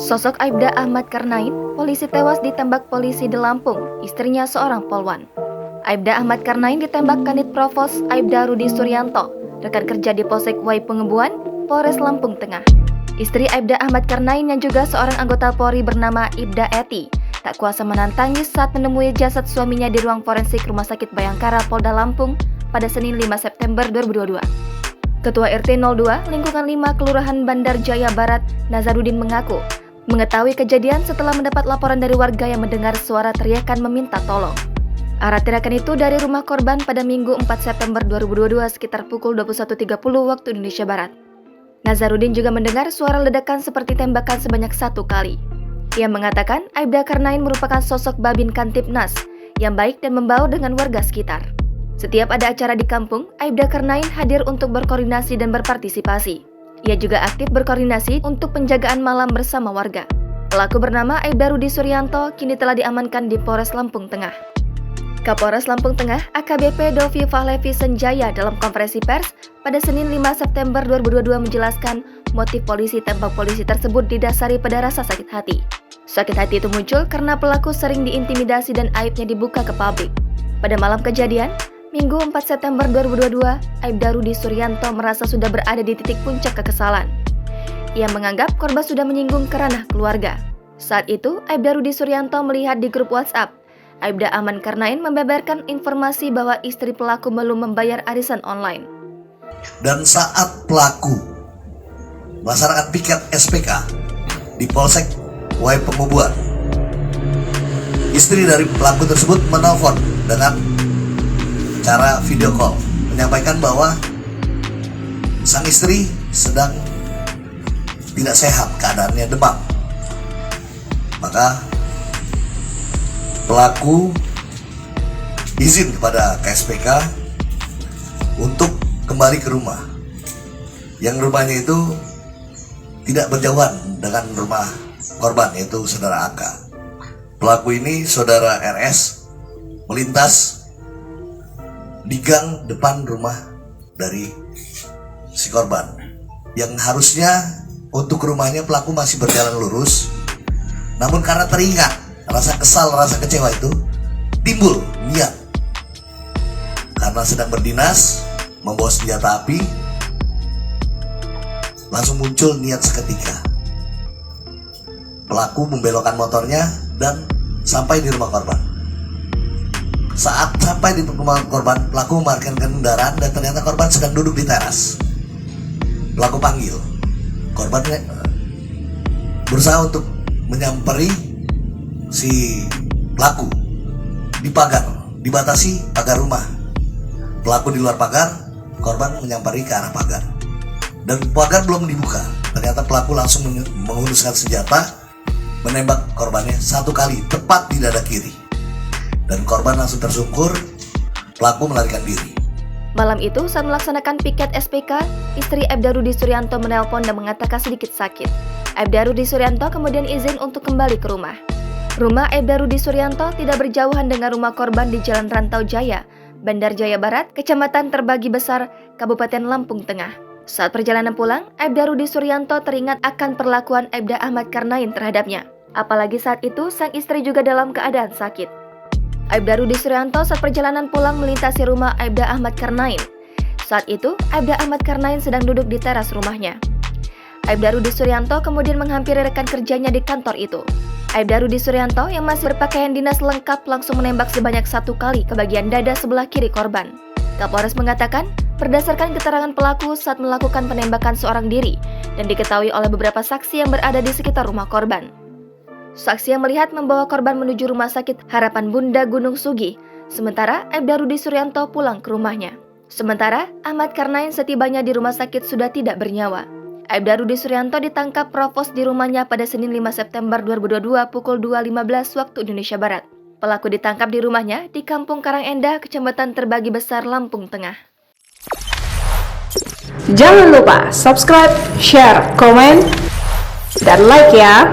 Sosok Aibda Ahmad Karnain, polisi tewas ditembak polisi di Lampung, istrinya seorang polwan. Aibda Ahmad Karnain ditembak Kanit Provos Aibda Rudi Suryanto, rekan kerja di Polsek Wai Pengembuan, Polres Lampung Tengah. Istri Aibda Ahmad Karnain yang juga seorang anggota Polri bernama Ibda Eti, tak kuasa menahan tangis saat menemui jasad suaminya di ruang forensik Rumah Sakit Bayangkara Polda Lampung pada Senin 5 September 2022. Ketua RT 02 Lingkungan 5 Kelurahan Bandar Jaya Barat, Nazarudin mengaku mengetahui kejadian setelah mendapat laporan dari warga yang mendengar suara teriakan meminta tolong. Arah teriakan itu dari rumah korban pada Minggu 4 September 2022 sekitar pukul 21.30 waktu Indonesia Barat. Nazarudin juga mendengar suara ledakan seperti tembakan sebanyak 1 kali. Ia mengatakan Aibda Karnain merupakan sosok Babin Kantipnas yang baik dan membaur dengan warga sekitar. Setiap ada acara di kampung, Aibda Karnain hadir untuk berkoordinasi dan berpartisipasi. Ia juga aktif berkoordinasi untuk penjagaan malam bersama warga. Pelaku bernama Aibda Rudi Suryanto kini telah diamankan di Polres Lampung Tengah. Kapolres Lampung Tengah AKBP Dovi Fahlevi Senjaya dalam konferensi pers pada Senin 5 September 2022 menjelaskan motif polisi tembak polisi tersebut didasari pada rasa sakit hati. Sakit hati itu muncul karena pelaku sering diintimidasi dan aibnya dibuka ke publik. Pada malam kejadian, Minggu 4 September 2022, Aibda Rudi Suryanto merasa sudah berada di titik puncak kekesalan. Ia menganggap korban sudah menyinggung ke ranah keluarga. Saat itu, Aibda Rudi Suryanto melihat di grup WhatsApp, Aibda Ahmad Karnain membeberkan informasi bahwa istri pelaku belum membayar arisan online. Dan saat pelaku melaksanakan piket SPK di Polsek Wai Pengembuan, istri dari pelaku tersebut menelpon dengan cara video call, menyampaikan bahwa sang istri sedang tidak sehat, keadaannya demam. Maka pelaku izin kepada KSPK untuk kembali ke rumah, yang rumahnya itu tidak berjauhan dengan rumah korban, yaitu saudara AK. Pelaku ini, saudara RS, melintas di gang depan rumah dari si korban, yang harusnya untuk rumahnya pelaku masih berjalan lurus, namun karena teringat rasa kesal, rasa kecewa itu timbul niat karena sedang berdinas membawa senjata api, langsung muncul niat seketika. Pelaku membelokkan motornya dan sampai di rumah korban. Saat sampai di rumah korban, pelaku memarkirkan kendaraan dan ternyata korban sedang duduk di teras. Pelaku panggil. Korban berusaha untuk menyamperi si pelaku di pagar, dibatasi pagar rumah. Pelaku di luar pagar, korban menyamperi ke arah pagar. Dan pagar belum dibuka. Ternyata pelaku langsung menghunuskan senjata, menembak korbannya 1 kali tepat di dada kiri. Dan korban langsung tersungkur, pelaku melarikan diri. Malam itu saat melaksanakan piket SPK, istri Aibda Rudi Suryanto menelpon dan mengatakan sedikit sakit. Aibda Rudi Suryanto kemudian izin untuk kembali ke rumah. Rumah Aibda Rudi Suryanto tidak berjauhan dengan rumah korban di Jalan Rantau Jaya, Bandar Jaya Barat, Kecamatan Terbagi Besar, Kabupaten Lampung Tengah. Saat perjalanan pulang, Aibda Rudi Suryanto teringat akan perlakuan Aibda Ahmad Karnain terhadapnya. Apalagi saat itu sang istri juga dalam keadaan sakit. Aibda Rudi Suryanto saat perjalanan pulang melintasi rumah Aibda Ahmad Karnain. Saat itu, Aibda Ahmad Karnain sedang duduk di teras rumahnya. Aibda Rudi Suryanto kemudian menghampiri rekan kerjanya di kantor itu. Aibda Rudi Suryanto yang masih berpakaian dinas lengkap langsung menembak sebanyak 1 kali ke bagian dada sebelah kiri korban. Kapolres mengatakan, berdasarkan keterangan pelaku saat melakukan penembakan seorang diri dan diketahui oleh beberapa saksi yang berada di sekitar rumah korban. Saksi yang melihat membawa korban menuju Rumah Sakit Harapan Bunda Gunung Sugi, sementara Aibda Rudi Suryanto pulang ke rumahnya. Sementara Ahmad Karnain setibanya di rumah sakit sudah tidak bernyawa. Aibda Rudi Suryanto ditangkap Provos di rumahnya pada Senin 5 September 2022 pukul 2.15 waktu Indonesia Barat. Pelaku ditangkap di rumahnya di Kampung Karangendah, Kecamatan Terbagi Besar, Lampung Tengah. Jangan lupa subscribe, share, komen, dan like ya!